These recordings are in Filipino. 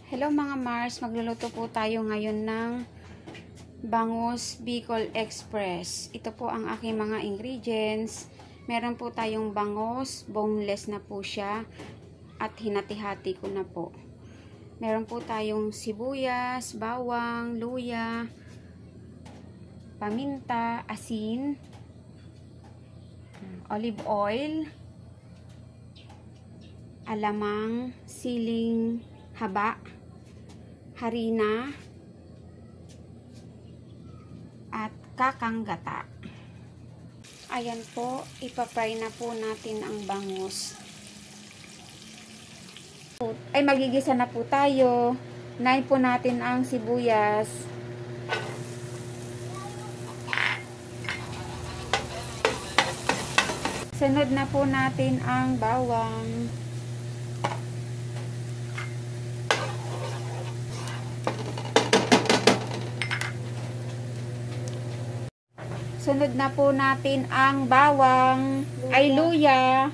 Hello mga Mars, magluluto po tayo ngayon ng Bangus Bicol Express. Ito po ang aking mga ingredients. Meron po tayong bangus, boneless na po siya at hinati-hati ko na po. Meron po tayong sibuyas, bawang, luya, paminta, asin, olive oil, alamang, siling haba, harina, at kakanggata. Ayan po, ipapry na po natin ang bangus. Ay, magigisa na po tayo. Unahin po natin ang sibuyas. Sunod na po natin ang bawang. Sunod na po natin ang bawang, ay luya.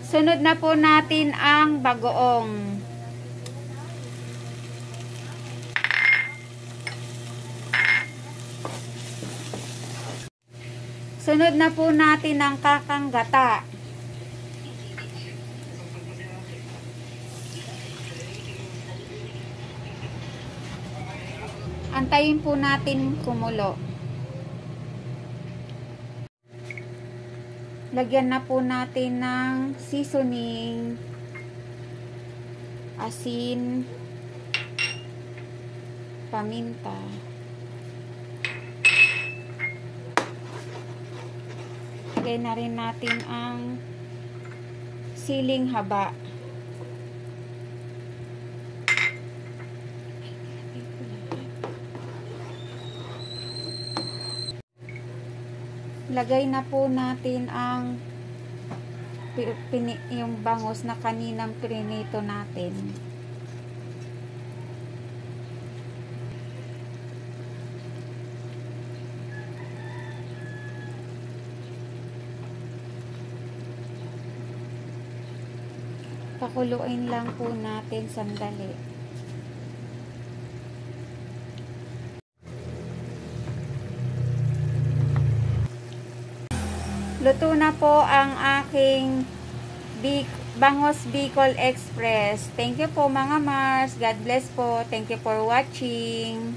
Sunod na po natin ang bagoong. Sunod na po natin ang kakanggata. Antayin po natin kumulo. Lagyan na po natin ng seasoning, asin, paminta. Lagyan na rin natin ang siling haba. Lagay na po natin ang yung bangus na kaninang prinito natin. Pakuluin lang po natin sandali. Luto na po ang aking Bangus Bicol Express. Thank you po mga Mars. God bless po. Thank you for watching.